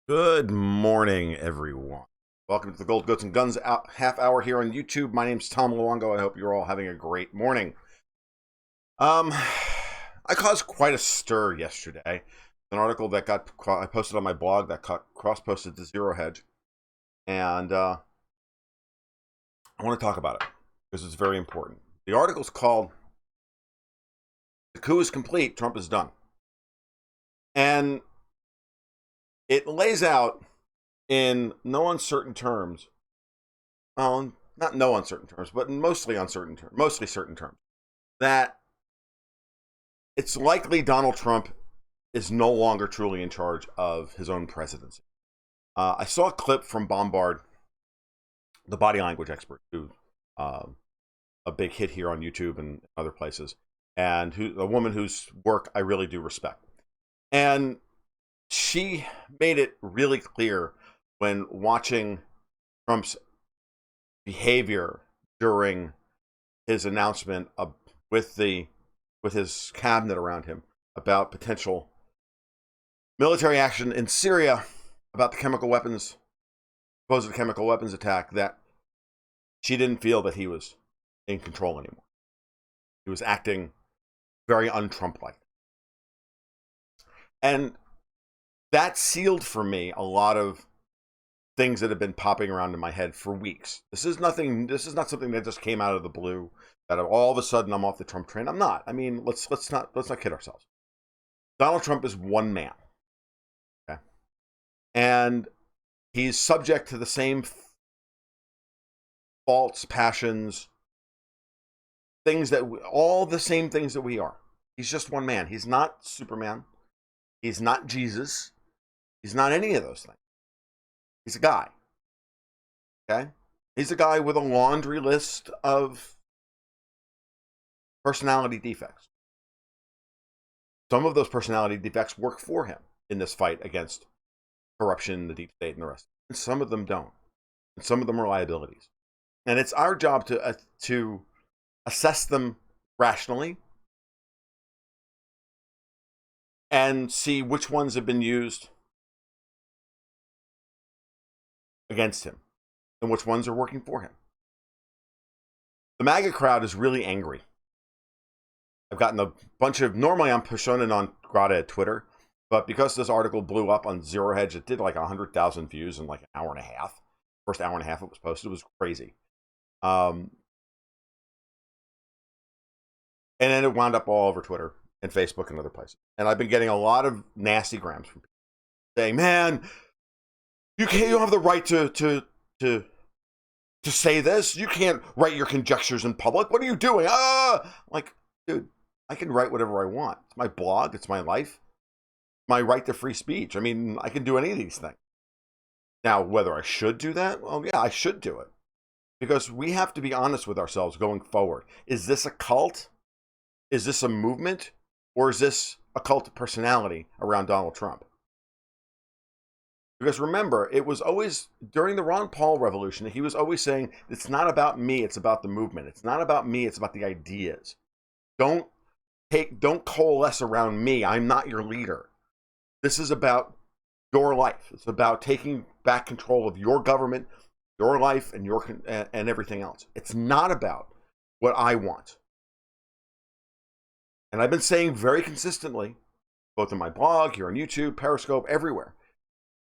Good morning, everyone. Welcome to the Gold Goats and Guns half hour here on YouTube. My name's Tom Luongo. I hope you're all having a great morning. I caused quite a stir yesterday. An article that I posted on my blog that got cross-posted to Zero Hedge, and I want to talk about it because it's very important. The article's called "The Coup is Complete. Trump is Done," and it lays out in no uncertain terms, well, not no uncertain terms, but mostly certain terms, that it's likely Donald Trump is no longer truly in charge of his own presidency. I saw a clip from Bombard, the body language expert, who a big hit here on YouTube and other places, and a woman whose work I really do respect. And she made it really clear when watching Trump's behavior during his announcement with his cabinet around him about potential military action in Syria, about the supposed chemical weapons attack, that she didn't feel that he was in control anymore. He was acting very un-Trump-like. And that sealed for me a lot of things that have been popping around in my head for weeks. This is not something that just came out of the blue, that all of a sudden I'm off the Trump train. I'm not. I mean, let's not kid ourselves. Donald Trump is one man. Okay? And he's subject to the same faults, passions, all the same things that we are. He's just one man. He's not Superman. He's not Jesus. He's not any of those things. He's a guy. Okay? He's a guy with a laundry list of personality defects. Some of those personality defects work for him in this fight against corruption, the deep state, and the rest. And some of them don't. And some of them are liabilities. And it's our job to assess them rationally and see which ones have been used against him and which ones are working for him. The MAGA crowd is really angry. I've gotten a bunch of, normally I'm persona non grata at Twitter, but because this article blew up on Zero Hedge, it did like 100,000 views in like an hour and a half. First hour and a half it was posted. It was crazy. And then it wound up all over Twitter and Facebook and other places. And I've been getting a lot of nasty grams from people saying, man, you don't have the right to say this. You can't write your conjectures in public. What are you doing? Like, dude, I can write whatever I want. It's my blog. It's my life. My right to free speech. I mean, I can do any of these things. Now, whether I should do that? Well, yeah, I should do it. Because we have to be honest with ourselves going forward. Is this a cult? Is this a movement? Or is this a cult of personality around Donald Trump? Because remember, it was always, during the Ron Paul revolution, he was always saying, it's not about me, it's about the movement. It's not about me, it's about the ideas. Don't coalesce around me. I'm not your leader. This is about your life. It's about taking back control of your government, your life, and and everything else. It's not about what I want. And I've been saying very consistently, both in my blog, here on YouTube, Periscope, everywhere,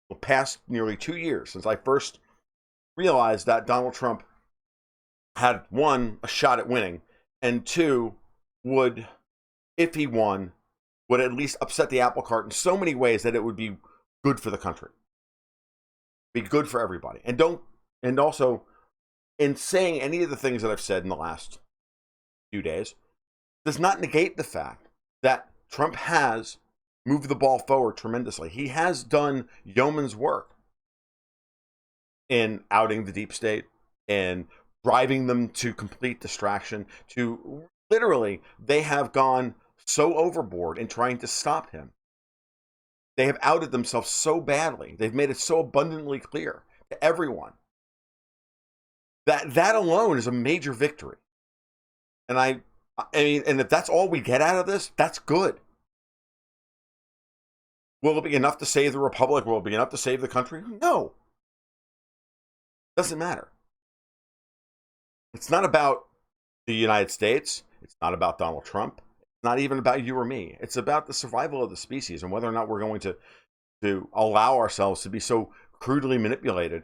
the past nearly 2 years since I first realized that Donald Trump had, one, a shot at winning, and two, would, if he won, would at least upset the apple cart in so many ways that it would be good for the country, be good for everybody. And also, in saying any of the things that I've said in the last few days, does not negate the fact that Trump has moved the ball forward tremendously. He has done yeoman's work in outing the deep state and driving them to complete distraction. To literally, they have gone so overboard in trying to stop him. They have outed themselves so badly. They've made it so abundantly clear to everyone that alone is a major victory. And I mean, and if that's all we get out of this, that's good. Will it be enough to save the republic? Will it be enough to save the country? No. Doesn't matter. It's not about the United States. It's not about Donald Trump. It's not even about you or me. It's about the survival of the species and whether or not we're going to allow ourselves to be so crudely manipulated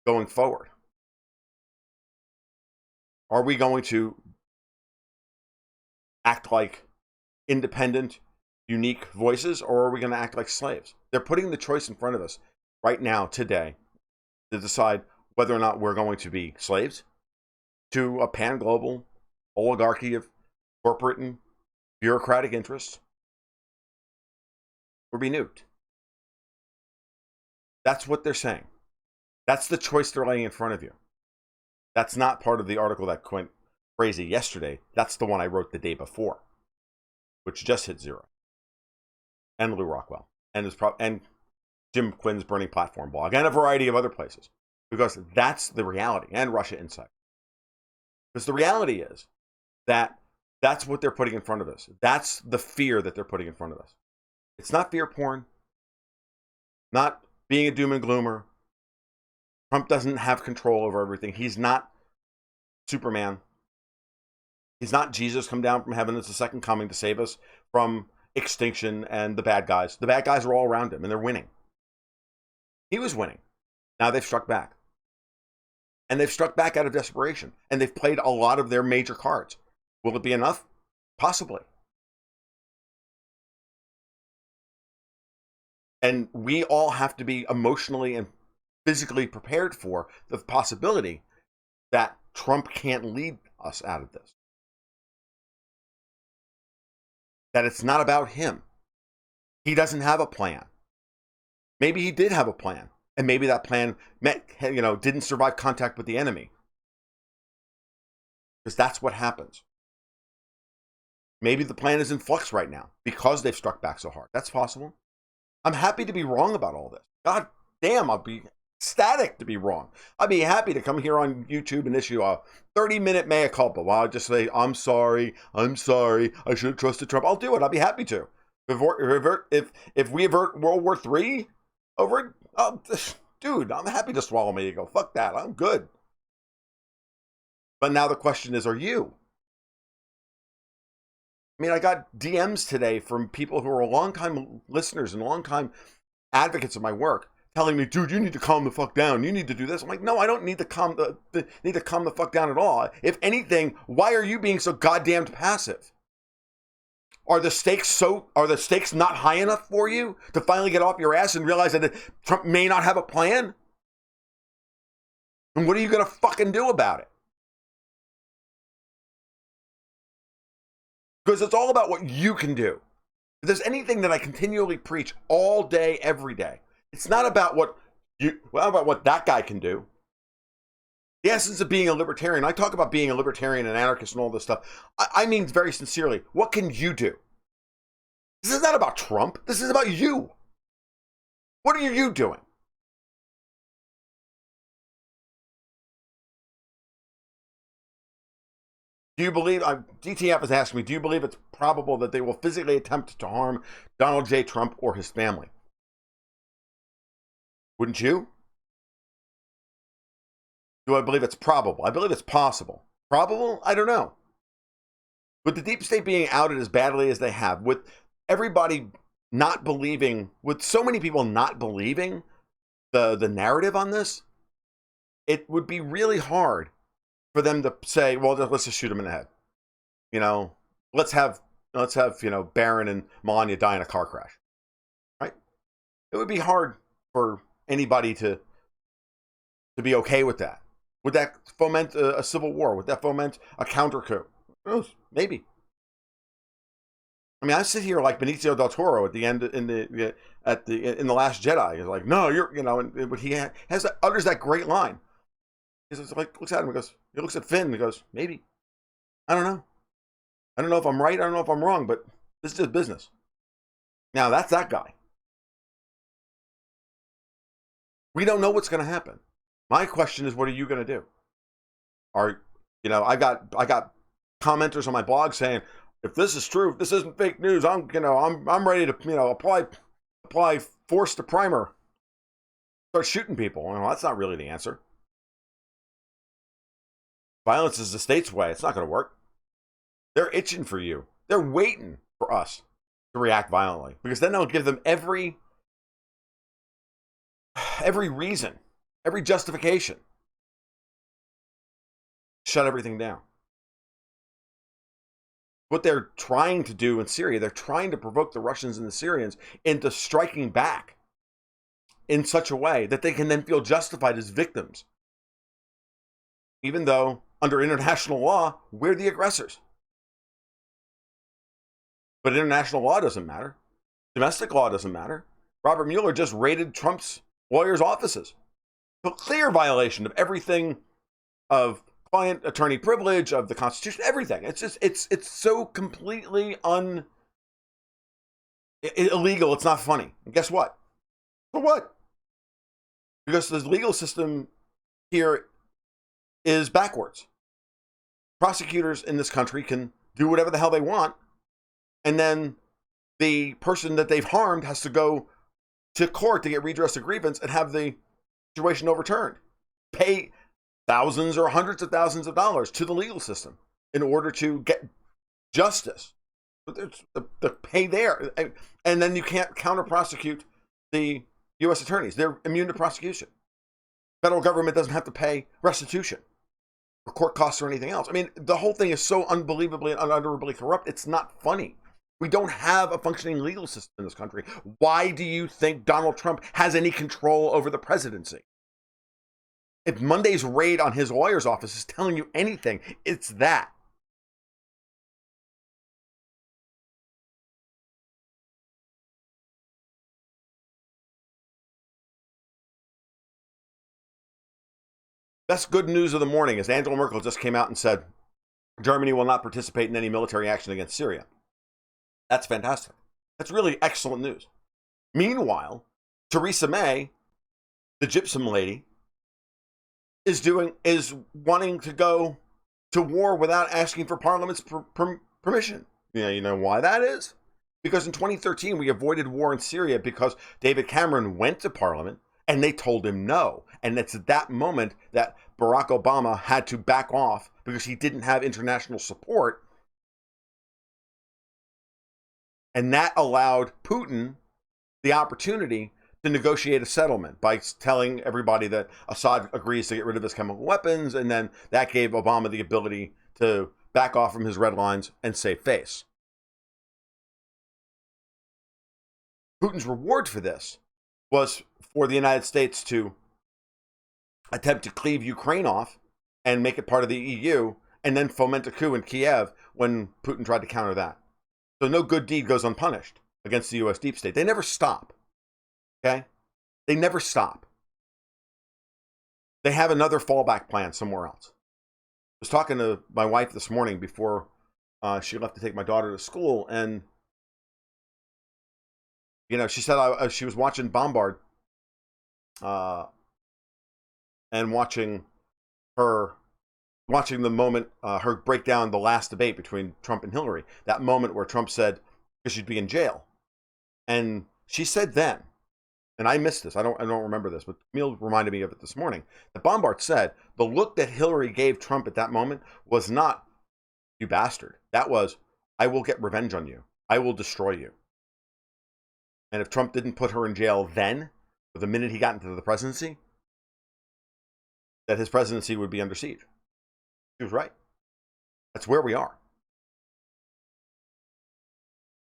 going forward. Are we going to act like independent, unique voices, or are we going to act like slaves? They're putting the choice in front of us right now, today, to decide whether or not we're going to be slaves to a pan-global oligarchy of corporate and bureaucratic interests, or be nuked. That's what they're saying. That's the choice they're laying in front of you. That's not part of the article that went crazy yesterday. That's the one I wrote the day before, which just hit zero. And Lou Rockwell. And Jim Quinn's Burning Platform blog. And a variety of other places. Because that's the reality. And Russia Insight. Because the reality is that that's what they're putting in front of us. That's the fear that they're putting in front of us. It's not fear porn. Not being a doom and gloomer. Trump doesn't have control over everything. He's not Superman. He's not Jesus come down from heaven as the second coming to save us from extinction and the bad guys. The bad guys are all around him and they're winning. He was winning. Now they've struck back. And they've struck back out of desperation. And they've played a lot of their major cards. Will it be enough? Possibly. And we all have to be emotionally and physically prepared for the possibility that Trump can't lead us out of this. That it's not about him. He doesn't have a plan. Maybe he did have a plan. And maybe that plan didn't survive contact with the enemy. Because that's what happens. Maybe the plan is in flux right now because they've struck back so hard. That's possible. I'm happy to be wrong about all this. God damn, I'll be ecstatic to be wrong. I'd be happy to come here on YouTube and issue a 30-minute mea culpa. While I just say, I'm sorry, I should have trusted Trump. I'll do it. I'll be happy to. If we avert World War III over it, dude, I'm happy to swallow my ego. Fuck that. I'm good. But now the question is, are you? I mean, I got DMs today from people who are longtime listeners and longtime advocates of my work telling me, dude, you need to calm the fuck down. You need to do this. I'm like, no, I don't need to calm the fuck down at all. If anything, why are you being so goddamn passive? Are the stakes not high enough for you to finally get off your ass and realize that Trump may not have a plan? And what are you going to fucking do about it? Because it's all about what you can do. If there's anything that I continually preach all day, every day, it's not about what that guy can do. The essence of being a libertarian, I talk about being a libertarian and anarchist and all this stuff. I mean very sincerely, what can you do? This is not about Trump. This is about you. What are you doing? Do you believe, DTF has asked me, do you believe it's probable that they will physically attempt to harm Donald J. Trump or his family? Wouldn't you? Do I believe it's probable? I believe it's possible. Probable? I don't know. With the deep state being outed as badly as they have, with everybody not believing, with so many people not believing the narrative on this, it would be really hard for them to say, well, let's just shoot him in the head. Let's have Barron and Melania die in a car crash. Right? It would be hard for anybody to be okay with that. Would that foment a civil war? Would that foment a counter coup? Maybe. I mean, I sit here like Benicio del Toro at the end in the Last Jedi. He's like, no, and he utters that great line. He's like, looks at him, he looks at Finn, and he goes, maybe. I don't know. I don't know if I'm right, I don't know if I'm wrong, but this is just business. Now, that's that guy. We don't know what's going to happen. My question is, what are you going to do? I got commenters on my blog saying, if this is true, if this isn't fake news, I'm ready to, apply apply force to primer, start shooting people. Well, that's not really the answer. Violence is the state's way. It's not going to work. They're itching for you. They're waiting for us to react violently, because then they'll give them every reason, every justification. Shut everything down. What they're trying to do in Syria, they're trying to provoke the Russians and the Syrians into striking back in such a way that they can then feel justified as victims, even though under international law, we're the aggressors. But international law doesn't matter. Domestic law doesn't matter. Robert Mueller just raided Trump's lawyers' offices. A clear violation of everything, of client attorney privilege, of the Constitution, everything. It's just, it's so completely illegal. It's not funny. And guess what? For what? Because the legal system here is backwards. Prosecutors in this country can do whatever the hell they want, and then the person that they've harmed has to go to court to get redress of grievance and have the situation overturned. Pay thousands or hundreds of thousands of dollars to the legal system in order to get justice. The pay there. And then you can't counter-prosecute the U.S. attorneys. They're immune to prosecution. Federal government doesn't have to pay restitution or court costs or anything else. I mean, the whole thing is so unbelievably and unutterably corrupt, it's not funny. We don't have a functioning legal system in this country. Why do you think Donald Trump has any control over the presidency? If Monday's raid on his lawyer's office is telling you anything, it's that. That's good news of the morning, is Angela Merkel just came out and said Germany will not participate in any military action against Syria. That's fantastic. That's really excellent news. Meanwhile, Theresa May, the gypsum lady, is wanting to go to war without asking for Parliament's permission. You know why that is? Because in 2013, we avoided war in Syria because David Cameron went to Parliament and they told him no. And it's at that moment that Barack Obama had to back off because he didn't have international support. And that allowed Putin the opportunity to negotiate a settlement by telling everybody that Assad agrees to get rid of his chemical weapons. And then that gave Obama the ability to back off from his red lines and save face. Putin's reward for this was for the United States to attempt to cleave Ukraine off and make it part of the EU, and then foment a coup in Kiev when Putin tried to counter that. So no good deed goes unpunished against the U.S. deep state. They never stop. Okay? They never stop. They have another fallback plan somewhere else. I was talking to my wife this morning before she left to take my daughter to school, and she said she was watching Bombard and watching the moment, her break down the last debate between Trump and Hillary. That moment where Trump said because she'd be in jail. And she said then, and I missed this, I don't remember this, but Camille reminded me of it this morning, that Bombard said the look that Hillary gave Trump at that moment was not, you bastard. That was, I will get revenge on you. I will destroy you. And if Trump didn't put her in jail then, or the minute he got into the presidency, that his presidency would be under siege. She was right. That's where we are.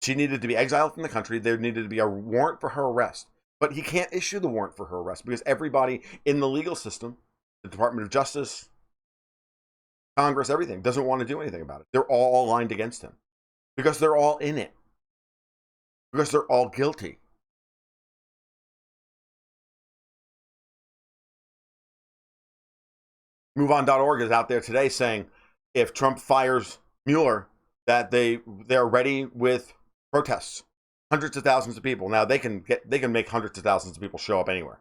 She needed to be exiled from the country. There needed to be a warrant for her arrest. But he can't issue the warrant for her arrest because everybody in the legal system, the Department of Justice, Congress, everything, doesn't want to do anything about it. They're all aligned against him because they're all in it. Because they're all guilty. MoveOn.org is out there today saying if Trump fires Mueller, that they're ready with protests, hundreds of thousands of people. Now they can make hundreds of thousands of people show up anywhere.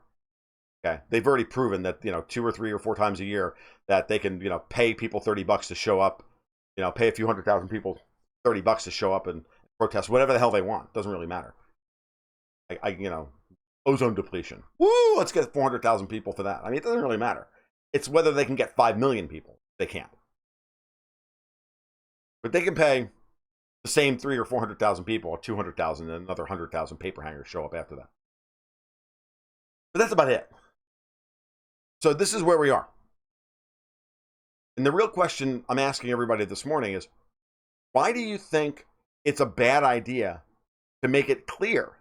Okay, they've already proven that 2 or 3 or 4 times a year that they can pay people $30 to show up, pay a few 100,000 people $30 to show up and protest whatever the hell they want. Doesn't really matter. you know, ozone depletion. Woo! Let's get 400,000 people for that. I mean, it doesn't really matter. It's whether they can get 5 million people. They can't. But they can pay the same 300,000 or 400,000 people, or 200,000, and another 100,000 paper hangers show up after that. But that's about it. So this is where we are. And the real question I'm asking everybody this morning is, why do you think it's a bad idea to make it clear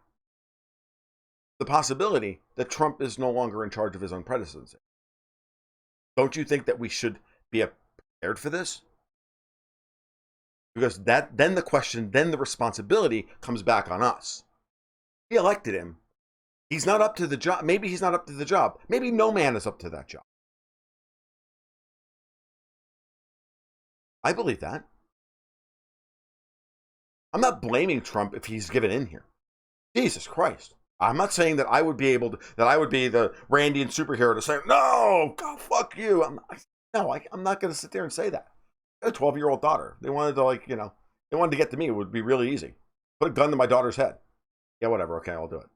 the possibility that Trump is no longer in charge of his own presidency? Don't you think that we should be prepared for this? Because then the responsibility comes back on us. We elected him. He's not up to the job. Maybe he's not up to the job. Maybe no man is up to that job. I believe that. I'm not blaming Trump if he's given in here. Jesus Christ. I'm not saying that I would be able to, that I would be the Randian superhero to say, no, go fuck you. I'm not going to sit there and say that. I had a 12-year-old daughter. They wanted to they wanted to get to me. It would be really easy. Put a gun to my daughter's head. Yeah, whatever. Okay, I'll do it.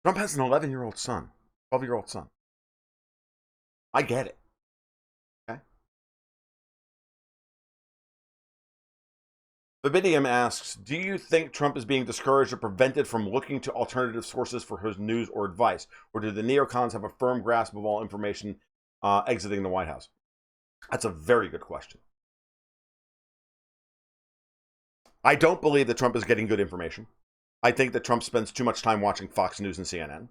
Trump has an 11-year-old son, 12-year-old son. I get it. Okay. Vividium asks, do you think Trump is being discouraged or prevented from looking to alternative sources for his news or advice? Or do the neocons have a firm grasp of all information exiting the White House? That's a very good question. I don't believe that Trump is getting good information. I think that Trump spends too much time watching Fox News and CNN.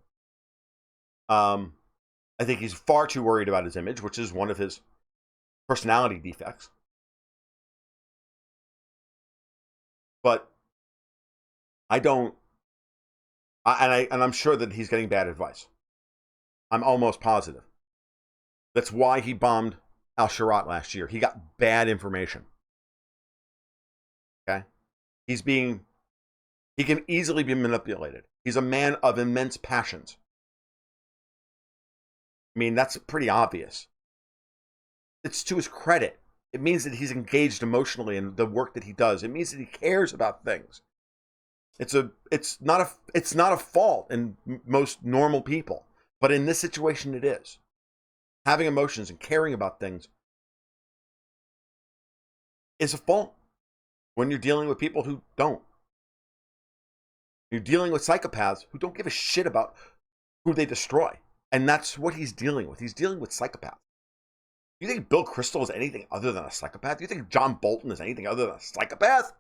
I think he's far too worried about his image, which is one of his personality defects. But I don't, and I'm sure that he's getting bad advice. I'm almost positive. That's why he bombed al-Sharat last year. He got bad information. Okay? He can easily be manipulated. He's a man of immense passions. I mean, that's pretty obvious. It's to his credit. It means that he's engaged emotionally in the work that he does. It means that he cares about things. It's not a fault in most normal people, but in this situation it is. Having emotions and caring about things is a fault when you're dealing with people who don't. You're dealing with psychopaths who don't give a shit about who they destroy. And that's what he's dealing with. He's dealing with psychopaths. You think Bill Kristol is anything other than a psychopath? You think John Bolton is anything other than a psychopath?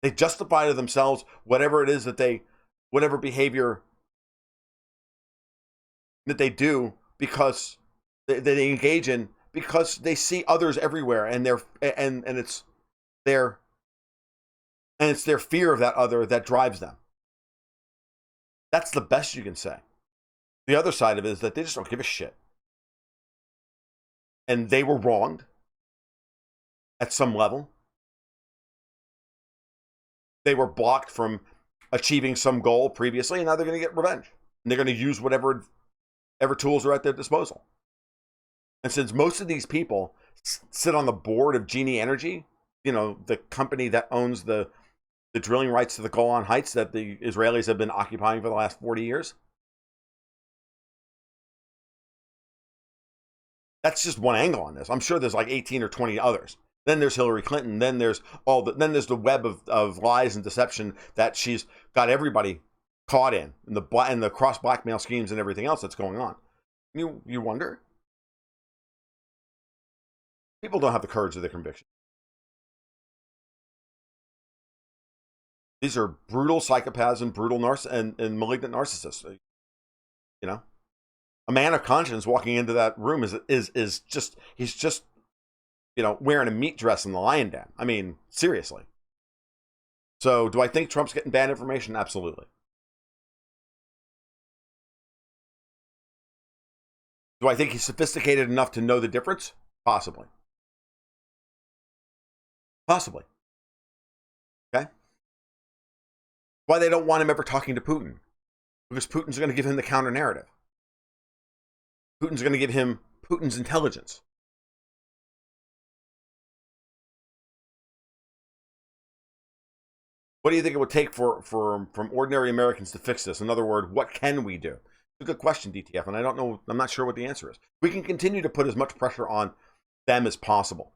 They justify to themselves whatever it is that whatever behavior that they do because they engage in, because they see others everywhere, and it's their fear of that other that drives them. That's the best you can say. The other side of it is that they just don't give a shit. And they were wronged at some level. They were blocked from achieving some goal previously, and now they're going to get revenge. And they're going to use whatever tools are at their disposal. And since most of these people sit on the board of Genie Energy, the company that owns the drilling rights to the Golan Heights that the Israelis have been occupying for the last 40 years, that's just one angle on this. I'm sure there's like 18 or 20 others. Then there's Hillary Clinton. Then there's there's the web of lies and deception that she's got everybody caught in the cross blackmail schemes and everything else that's going on. You wonder? People don't have the courage of their conviction. These are brutal psychopaths and brutal and malignant narcissists. A man of conscience walking into that room is just wearing a meat dress in the lion den. I mean, seriously. So, do I think Trump's getting bad information? Absolutely. Do I think he's sophisticated enough to know the difference? Possibly. Possibly. Okay? Why they don't want him ever talking to Putin? Because Putin's going to give him the counter narrative. Putin's going to give him Putin's intelligence. What do you think it would take from ordinary Americans to fix this? In other words, what can we do? It's a good question, DTF, and I don't know. I'm not sure what the answer is. We can continue to put as much pressure on them as possible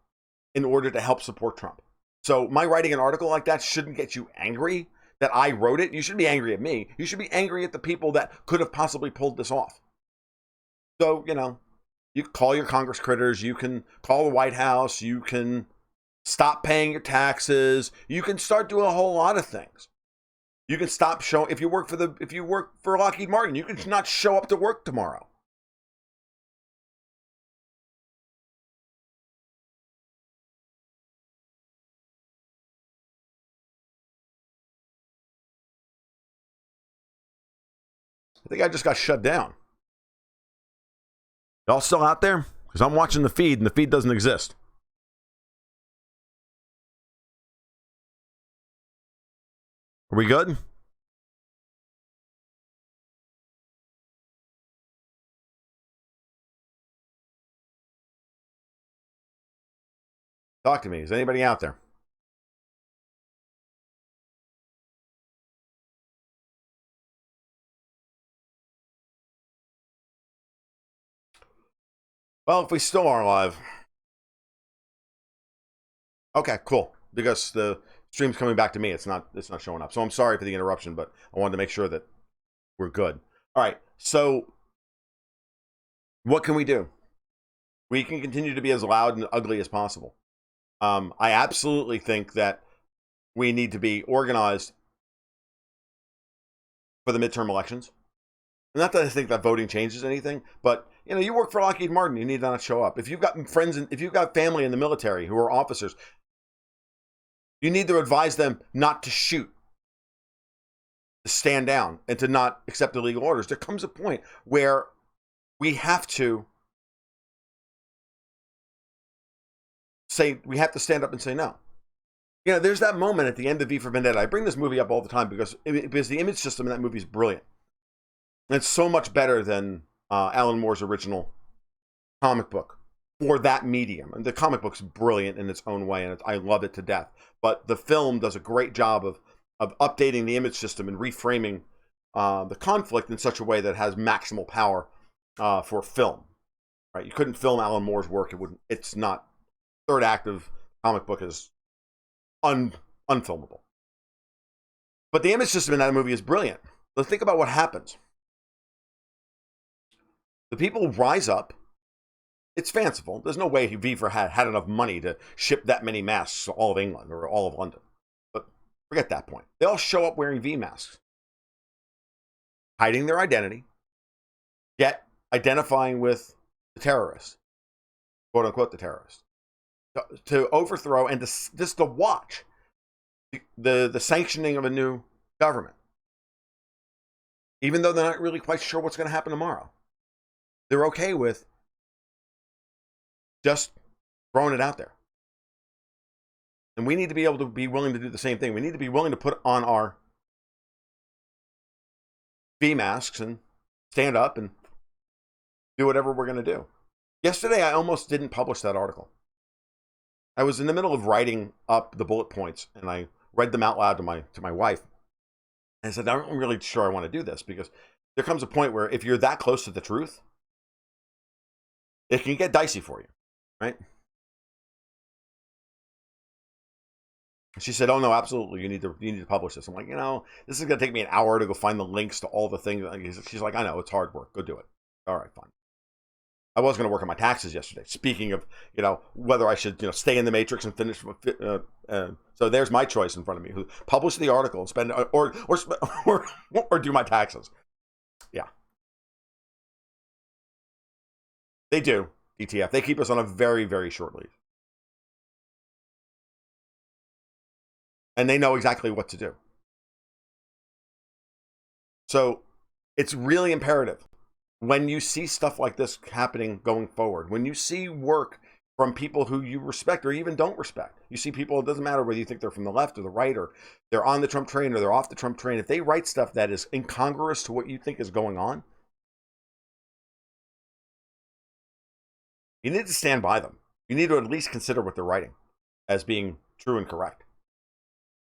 in order to help support Trump. So my writing an article like that shouldn't get you angry that I wrote it. You should be angry at me. You should be angry at the people that could have possibly pulled this off. So, you call your Congress critters. You can call the White House. You can stop paying your taxes. You can start doing a whole lot of things. You can stop showing, if you work for Lockheed Martin, you can not show up to work tomorrow. I think I just got shut down. Y'all still out there? Because I'm watching the feed and the feed doesn't exist. Are we good? Talk to me. Is anybody out there? Well, if we still are live. Okay, cool. Because the stream's coming back to me. It's not showing up. So I'm sorry for the interruption, but I wanted to make sure that we're good. All right. So what can we do? We can continue to be as loud and ugly as possible. I absolutely think that we need to be organized for the midterm elections. Not that I think that voting changes anything, but you work for Lockheed Martin, you need to not show up. If you've got friends and if you've got family in the military who are officers, you need to advise them not to shoot, to stand down, and to not accept illegal orders. There comes a point where we have to stand up and say no. There's that moment at the end of V for Vendetta. I bring this movie up all the time because the image system in that movie is brilliant. And it's so much better than Alan Moore's original comic book for that medium. And the comic book's brilliant in its own way, and I love it to death. But the film does a great job of updating the image system and reframing the conflict in such a way that has maximal power for film. Right? You couldn't film Alan Moore's work. It's not. Third act of comic book is unfilmable. But the image system in that movie is brilliant. Let's think about what happens. The people rise up. It's fanciful. There's no way Viva had enough money to ship that many masks to all of England or all of London. But forget that point. They all show up wearing V masks, hiding their identity, yet identifying with the terrorist, quote unquote, the terrorist, to overthrow and just to watch the sanctioning of a new government, even though they're not really quite sure what's going to happen tomorrow. They're okay with just throwing it out there. And we need to be able to be willing to do the same thing. We need to be willing to put on our V masks and stand up and do whatever we're going to do. Yesterday, I almost didn't publish that article. I was in the middle of writing up the bullet points, and I read them out loud to my wife. And I said, I'm not really sure I want to do this, because there comes a point where if you're that close to the truth, it can get dicey for you, right? She said, oh, no, absolutely. You need to publish this. I'm like, this is going to take me an hour to go find the links to all the things. She's like, I know, it's hard work. Go do it. All right, fine. I was going to work on my taxes yesterday. Speaking of, whether I should, stay in the matrix and finish. So there's my choice in front of me: who publish the article and spend, or do my taxes. Yeah, they do. ETF. They keep us on a very, very short leash, and they know exactly what to do. So it's really imperative, when you see stuff like this happening going forward, when you see work from people who you respect or even don't respect, you see people, it doesn't matter whether you think they're from the left or the right, or they're on the Trump train or they're off the Trump train, if they write stuff that is incongruous to what you think is going on, you need to stand by them. You need to at least consider what they're writing as being true and correct.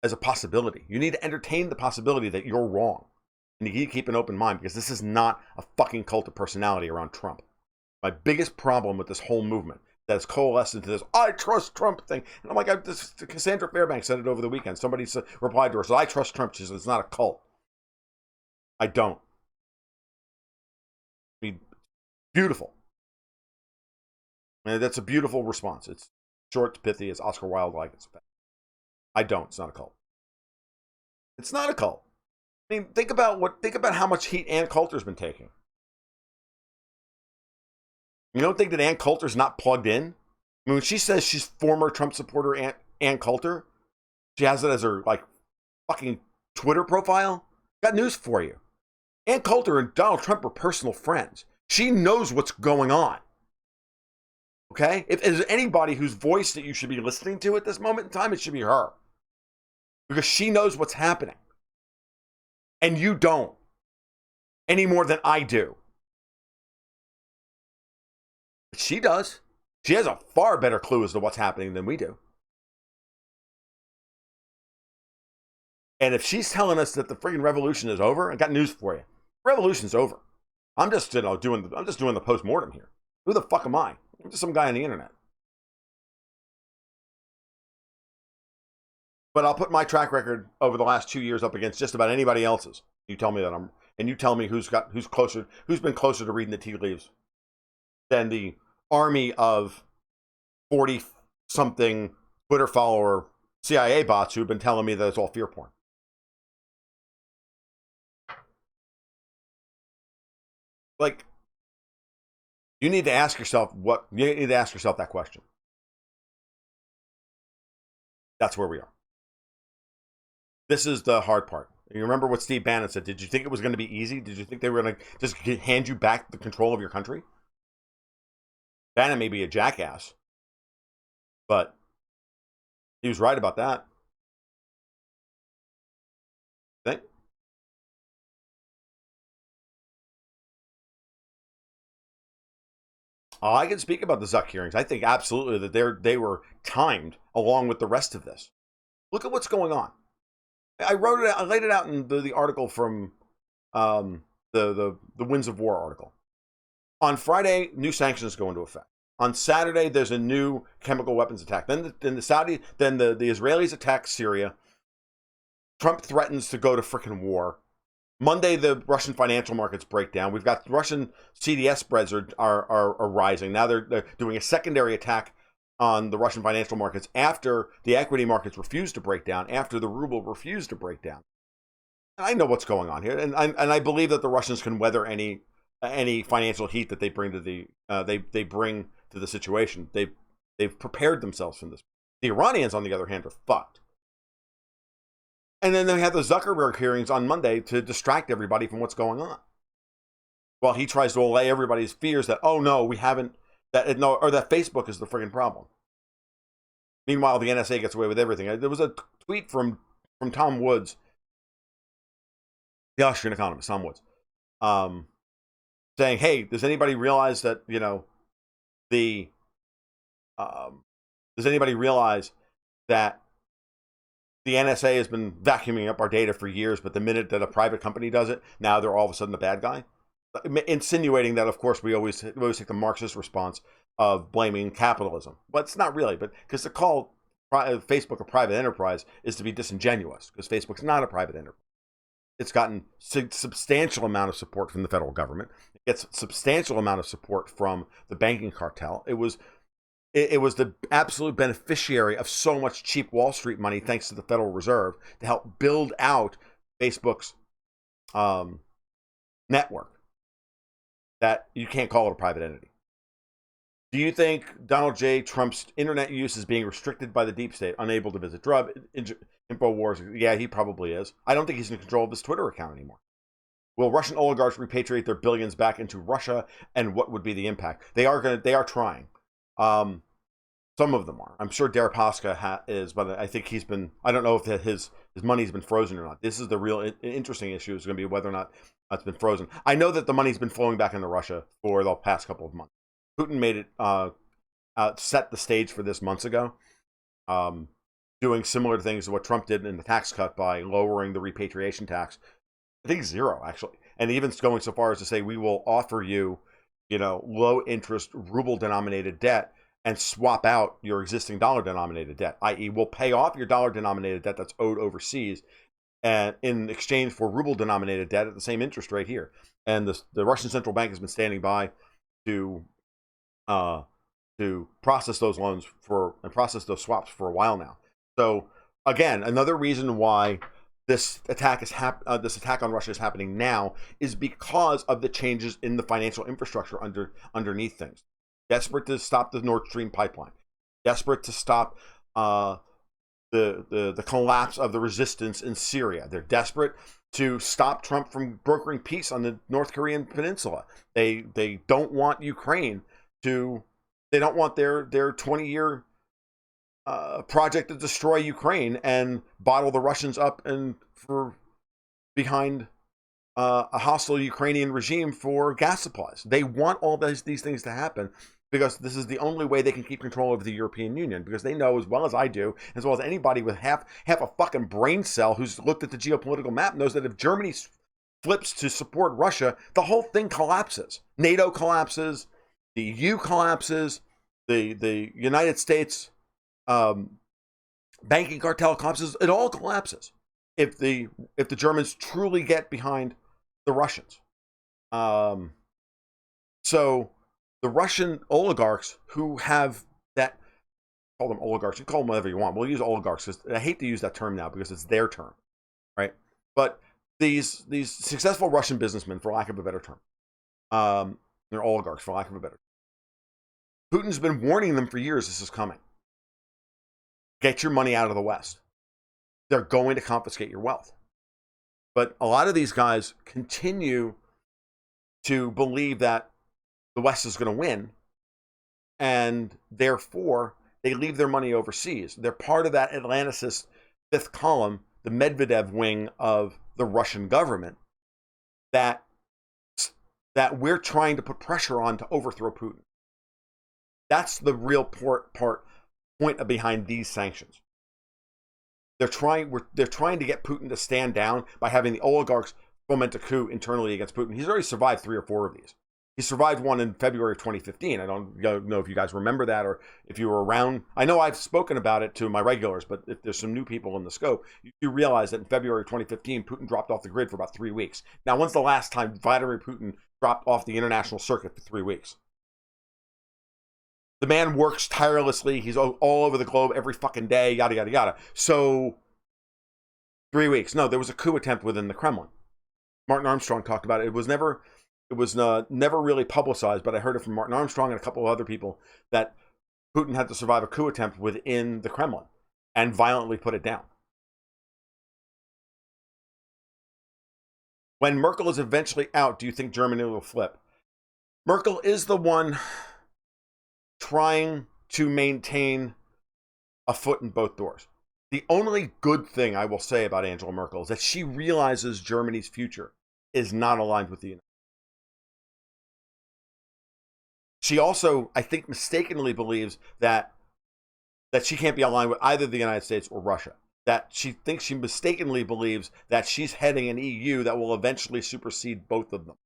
as a possibility. You need to entertain the possibility that you're wrong. And you need to keep an open mind, because this is not a fucking cult of personality around Trump. My biggest problem with this whole movement that has coalesced into this "I trust Trump" thing, and I'm like, Cassandra Fairbanks said it over the weekend. Somebody replied to her, said, "I trust Trump." She said, "It's not a cult." I don't. I mean, beautiful. And that's a beautiful response. It's short, pithy, as Oscar Wilde likes it. I don't. It's not a cult. It's not a cult. I mean, think about how much heat Ann Coulter's been taking. You don't think that Ann Coulter's not plugged in? I mean, when she says she's former Trump supporter Ann Coulter, she has it as her like fucking Twitter profile. Got news for you. Ann Coulter and Donald Trump are personal friends. She knows what's going on. Okay? If there's anybody whose voice that you should be listening to at this moment in time, it should be her. Because she knows what's happening. And you don't. Any more than I do. But she does. She has a far better clue as to what's happening than we do. And if she's telling us that the friggin' revolution is over, I got news for you. Revolution's over. I'm just doing the post-mortem here. Who the fuck am I? I'm just some guy on the internet. But I'll put my track record over the last 2 years up against just about anybody else's. You tell me that you tell me who's been closer to reading the tea leaves than the army of 40-something Twitter follower CIA bots who've been telling me that it's all fear porn. Like, you need to ask yourself that question. That's where we are. This is the hard part. You remember what Steve Bannon said? Did you think it was going to be easy? Did you think they were going to just hand you back the control of your country? Bannon may be a jackass, but he was right about that. Think? I can speak about the Zuck hearings. I think absolutely that they were timed along with the rest of this. Look at what's going on. I laid it out in the article from the Winds of War article. On Friday, new sanctions go into effect. On Saturday, there's a new chemical weapons attack. Then the Israelis attack Syria. Trump threatens to go to frickin' war. Monday, the Russian financial markets break down. We've got Russian CDS spreads are rising. Now they're doing a secondary attack on the Russian financial markets after the equity markets refused to break down, after the ruble refused to break down. And I know what's going on here, and I believe that the Russians can weather any financial heat that they bring to they bring to the situation. They've prepared themselves for this. The Iranians, on the other hand, are fucked. And then they have the Zuckerberg hearings on Monday to distract everybody from what's going on. Well, he tries to allay everybody's fears that, oh no, we haven't, that Facebook is the friggin' problem. Meanwhile, the NSA gets away with everything. There was a tweet from Tom Woods, the Austrian economist, Tom Woods, saying, hey, does anybody realize that, does anybody realize that the NSA has been vacuuming up our data for years, but the minute that a private company does it, now they're all of a sudden the bad guy? Insinuating that, of course, we always take the Marxist response of blaming capitalism. But it's not really, but because to call Facebook a private enterprise is to be disingenuous, because Facebook's not a private enterprise. It's gotten substantial amount of support from the federal government. It gets substantial amount of support from the banking cartel. It was the absolute beneficiary of so much cheap Wall Street money, thanks to the Federal Reserve, to help build out Facebook's network, that you can't call it a private entity. Do you think Donald J. Trump's internet use is being restricted by the deep state, unable to visit InfoWars? Yeah, he probably is. I don't think he's in control of his Twitter account anymore. Will Russian oligarchs repatriate their billions back into Russia, and what would be the impact? They are trying. Some of them are. I'm sure Deripaska is, but I think he's been. I don't know if his money's been frozen or not. This is the real interesting issue. Is going to be whether or not it's been frozen. I know that the money's been flowing back into Russia for the past couple of months. Putin made it set the stage for this months ago. doing similar things to what Trump did in the tax cut by lowering the repatriation tax. I think 0, actually. And even going so far as to say, we will offer you, low interest ruble denominated debt and swap out your existing dollar denominated debt, i.e. we'll pay off your dollar denominated debt that's owed overseas and in exchange for ruble denominated debt at the same interest rate here. And the Russian central bank has been standing by to process those loans and process those swaps for a while now. So again, another reason why this attack on Russia is happening now is because of the changes in the financial infrastructure underneath things. Desperate to stop the Nord Stream pipeline, desperate to stop the collapse of the resistance in Syria. They're desperate to stop Trump from brokering peace on the North Korean peninsula. They don't want Ukraine to. They don't want their 20-year project to destroy Ukraine and bottle the Russians up and behind a hostile Ukrainian regime for gas supplies. They want all these things to happen because this is the only way they can keep control of the European Union, because they know as well as I do, as well as anybody with half a fucking brain cell who's looked at the geopolitical map, knows that if Germany flips to support Russia, the whole thing collapses. NATO collapses, the EU collapses, the United States banking cartel collapses. It all collapses if the Germans truly get behind the Russians. So the Russian oligarchs who have that, call them oligarchs, you call them whatever you want. We'll use oligarchs because I hate to use that term now because it's their term, right? But these successful Russian businessmen, for lack of a better term, they're oligarchs, for lack of a better term. Putin's been warning them for years this is coming. Get your money out of the West. They're going to confiscate your wealth. But a lot of these guys continue to believe that the West is going to win, and therefore they leave their money overseas. They're part of that Atlanticist fifth column, the Medvedev wing of the Russian government, that we're trying to put pressure on to overthrow Putin. That's the real point behind these sanctions. They're trying to get Putin to stand down by having the oligarchs foment a coup internally against Putin. He's already survived 3 or 4 of these. He survived one in February of 2015. I don't know if you guys remember that or if you were around. I know I've spoken about it to my regulars, but if there's some new people in the scope, you realize that in February of 2015, Putin dropped off the grid for about 3 weeks. Now, when's the last time Vladimir Putin dropped off the international circuit for 3 weeks? The man works tirelessly. He's all over the globe every fucking day, yada, yada, yada. So, 3 weeks. No, there was a coup attempt within the Kremlin. Martin Armstrong talked about it. It was never really publicized, but I heard it from Martin Armstrong and a couple of other people that Putin had to survive a coup attempt within the Kremlin and violently put it down. When Merkel is eventually out, do you think Germany will flip? Merkel is the one trying to maintain a foot in both doors. The only good thing I will say about Angela Merkel is that she realizes Germany's future is not aligned with the United States. She also, I think, mistakenly believes that she can't be aligned with either the United States or Russia. That she mistakenly believes that she's heading an EU that will eventually supersede both of them.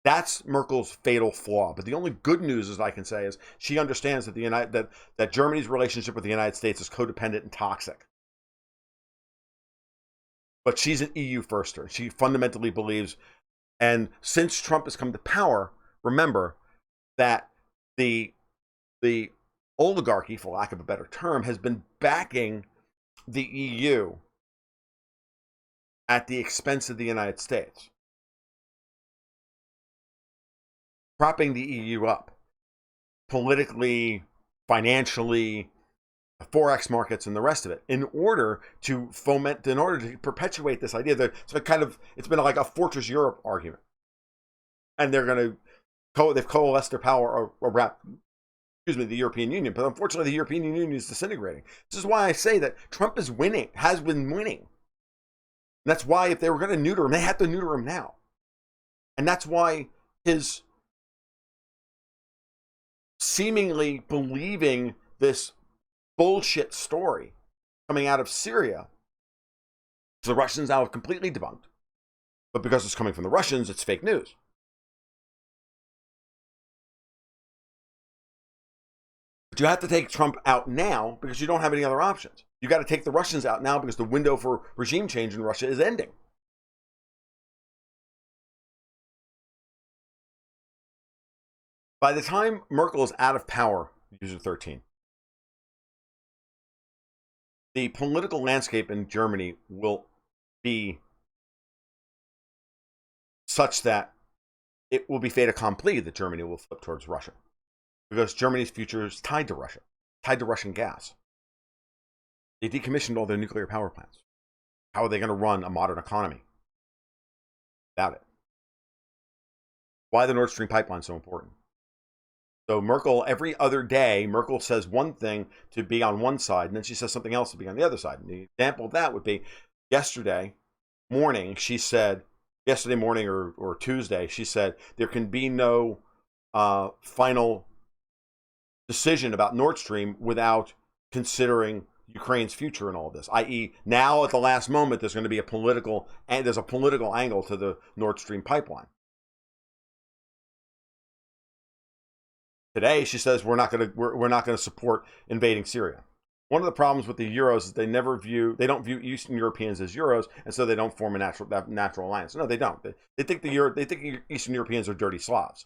That's Merkel's fatal flaw. But the only good news, as I can say, is she understands that that Germany's relationship with the United States is codependent and toxic. But she's an EU firster. She fundamentally believes, and since Trump has come to power, remember that the oligarchy, for lack of a better term, has been backing the EU at the expense of the United States, propping the EU up politically, financially, forex markets, and the rest of it, in order to perpetuate this idea that it's been like a Fortress Europe argument, and they've coalesced their power around, the European Union. But unfortunately, the European Union is disintegrating. This is why I say that Trump is winning, has been winning. And that's why if they were going to neuter him, they had to neuter him now. And that's why his seemingly believing this bullshit story coming out of Syria. So the Russians now have completely debunked. But because it's coming from the Russians, it's fake news. But you have to take Trump out now because you don't have any other options. You got to take the Russians out now because the window for regime change in Russia is ending. By the time Merkel is out of power, user 13, the political landscape in Germany will be such that it will be fait accompli that Germany will flip towards Russia. Because Germany's future is tied to Russia, tied to Russian gas. They decommissioned all their nuclear power plants. How are they going to run a modern economy without it? Why the Nord Stream pipeline so important? So Merkel, every other day, Merkel says one thing to be on one side, and then she says something else to be on the other side. And the example of that would be yesterday morning, she said, yesterday morning or Tuesday, she said, there can be no final decision about Nord Stream without considering Ukraine's future in all of this, i.e. now at the last moment, there's going to be a political angle to the Nord Stream pipeline. Today, she says we're not going to support invading Syria. One of the problems with the Euros is they don't view Eastern Europeans as Euros, and so they don't form a natural alliance. No, they don't. They think Eastern Europeans are dirty Slavs.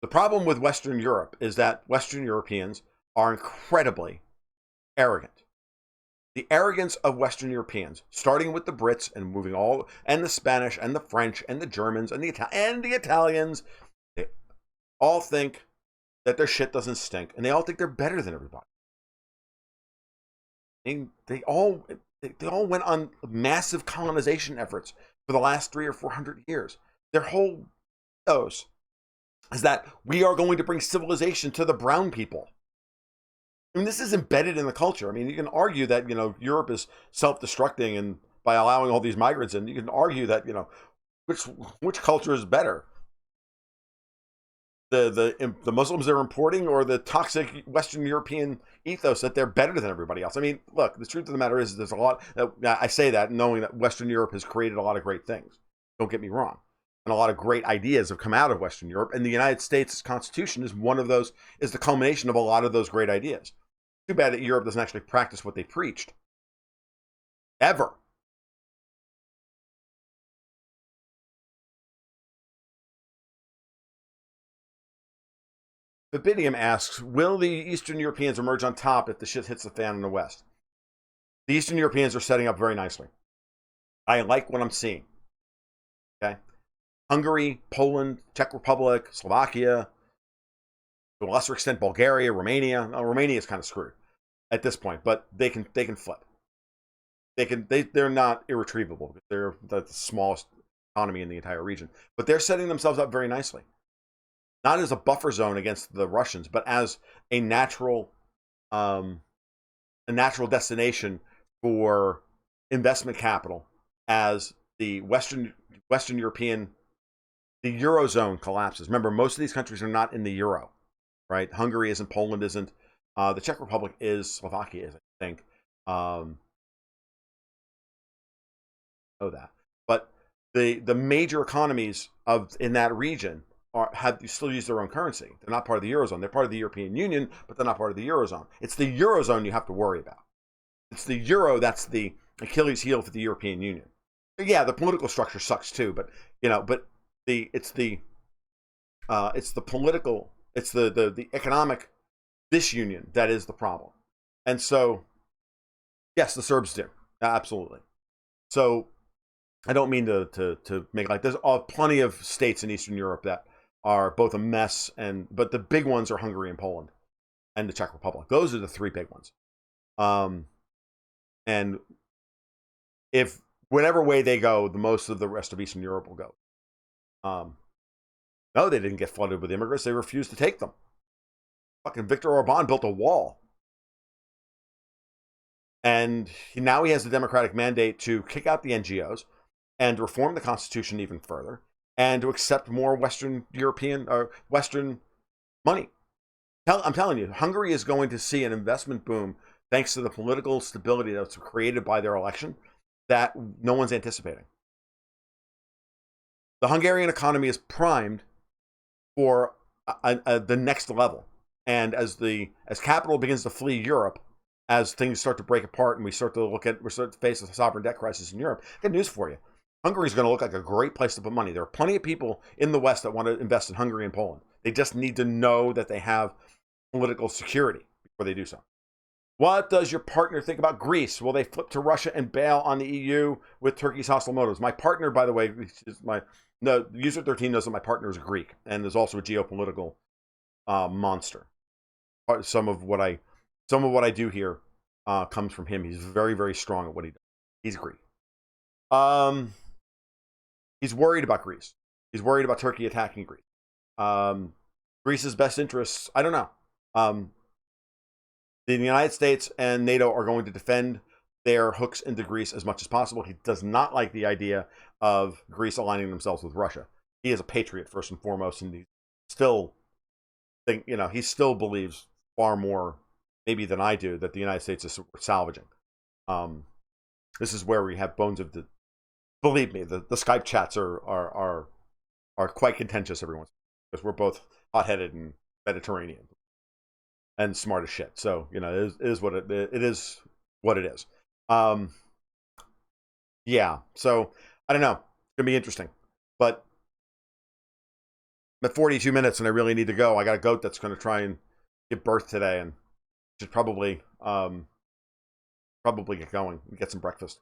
The problem with Western Europe is that Western Europeans are incredibly arrogant. The arrogance of Western Europeans, starting with the Brits and moving and the Spanish and the French and the Germans and the Italians, they all think that their shit doesn't stink, and they all think they're better than everybody. And they all went on massive colonization efforts for the last 300 or 400 years. Their whole ethos is that we are going to bring civilization to the brown people. I mean, this is embedded in the culture. I mean, you can argue that, Europe is self-destructing and by allowing all these migrants in, you can argue that, which culture is better? The Muslims they're importing or the toxic Western European ethos that they're better than everybody else? I mean, look, the truth of the matter is there's a lot, I say that knowing that Western Europe has created a lot of great things. Don't get me wrong. And a lot of great ideas have come out of Western Europe. And the United States Constitution is one of those, is the culmination of a lot of those great ideas. Too bad that Europe doesn't actually practice what they preached. Ever. Fabidium asks, will the Eastern Europeans emerge on top if the shit hits the fan in the West? The Eastern Europeans are setting up very nicely. I like what I'm seeing. Okay? Hungary, Poland, Czech Republic, Slovakia, to a lesser extent Bulgaria, Romania. Well, Romania is kind of screwed at this point, but they can flip. They're not irretrievable because they're the smallest economy in the entire region. But they're setting themselves up very nicely. Not as a buffer zone against the Russians, but as a natural destination for investment capital as the Western European, the Eurozone collapses. Remember, most of these countries are not in the Euro, right? Hungary isn't, Poland isn't, the Czech Republic is, Slovakia is, I think. Know that. But the major economies in that region still use their own currency. They're not part of the Eurozone. They're part of the European Union, but they're not part of the Eurozone. It's the Eurozone you have to worry about. It's the Euro that's the Achilles heel for the European Union. Yeah, the political structure sucks too, but it's the economic disunion that is the problem. And so, yes, the Serbs do. Absolutely. So I don't mean to make there's plenty of states in Eastern Europe that are both a mess, but the big ones are Hungary and Poland and the Czech Republic. Those are the three big ones. And if whatever way they go, the most of the rest of Eastern Europe will go. No, they didn't get flooded with immigrants. They refused to take them. Fucking Viktor Orban built a wall. And now he has the democratic mandate to kick out the NGOs and reform the Constitution even further and to accept more Western European or Western money. I'm telling you, Hungary is going to see an investment boom thanks to the political stability that's created by their election that no one's anticipating. The Hungarian economy is primed for the next level. And as capital begins to flee Europe, as things start to break apart and we start to face a sovereign debt crisis in Europe, I got news for you. Hungary is going to look like a great place to put money. There are plenty of people in the West that want to invest in Hungary and Poland. They just need to know that they have political security before they do so. What does your partner think about Greece? Will they flip to Russia and bail on the EU with Turkey's hostile motives? My partner, by the way, user 13 knows that my partner is Greek and is also a geopolitical monster. Some of what I do here comes from him. He's very, very strong at what he does. He's Greek. He's worried about Greece. He's worried about Turkey attacking Greece. Greece's best interests, I don't know. The United States and NATO are going to defend their hooks into Greece as much as possible. He does not like the idea of Greece aligning themselves with Russia. He is a patriot first and foremost, and he still believes far more maybe than I do that the United States is salvaging. This is where we have bones of the. Believe me, the Skype chats are quite contentious every once because we're both hot-headed and Mediterranean and smart as shit. So it is what it is. What it is. Yeah. So I don't know. It's gonna be interesting, but I'm at 42 minutes and I really need to go. I got a goat that's going to try and give birth today, and should probably get going and get some breakfast.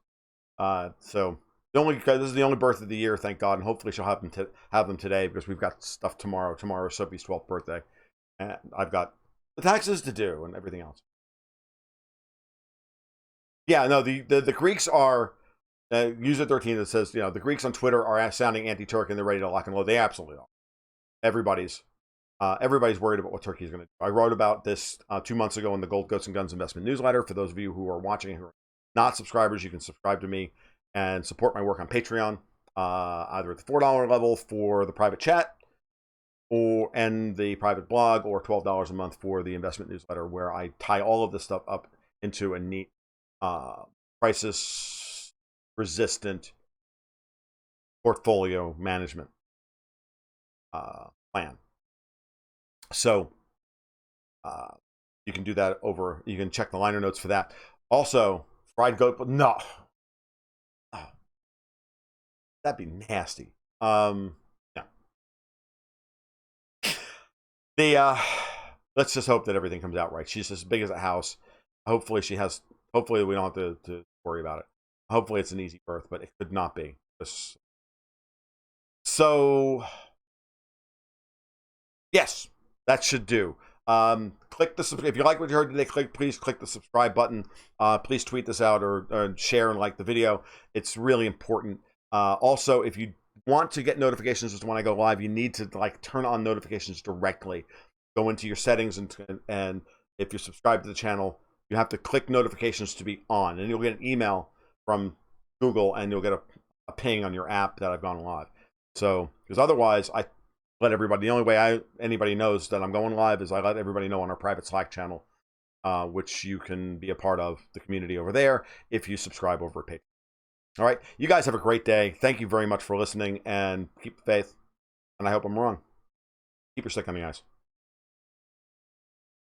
So this is the only birth of the year, thank God, and hopefully she'll have them today because we've got stuff tomorrow. Tomorrow's Sophie's 12th birthday, and I've got the taxes to do and everything else. Yeah, no, the Greeks are user 13 that says the Greeks on Twitter are sounding anti-Turk and they're ready to lock and load. They absolutely are. Everybody's worried about what Turkey is going to do. I wrote about this 2 months ago in the Gold Goats and Guns investment newsletter. For those of you who are watching who are not subscribers, you can subscribe to me and support my work on Patreon, either at the $4 level for the private chat and the private blog, or $12 a month for the investment newsletter, where I tie all of this stuff up into a neat crisis resistant portfolio management plan. So you can do that you can check the liner notes for that. Also, fried goat, but no. Oh, that'd be nasty. No. Let's just hope that everything comes out right. She's as big as a house. Hopefully we don't have to worry about it. Hopefully it's an easy birth, but it could not be. So yes, that should do. Click if you like what you heard today, please click the subscribe button. Please tweet this out or share and like the video. It's really important. Also, if you want to get notifications as to when I go live, you need to turn on notifications directly. Go into your settings and if you're subscribed to the channel, you have to click notifications to be on, and you'll get an email from Google and you'll get a ping on your app that I've gone live. So, because otherwise I let everybody, the only way anybody knows that I'm going live is I let everybody know on our private Slack channel, which you can be a part of the community over there if you subscribe over at Patreon. All right, you guys have a great day. Thank you very much for listening, and keep the faith. And I hope I'm wrong. Keep your stick on the ice.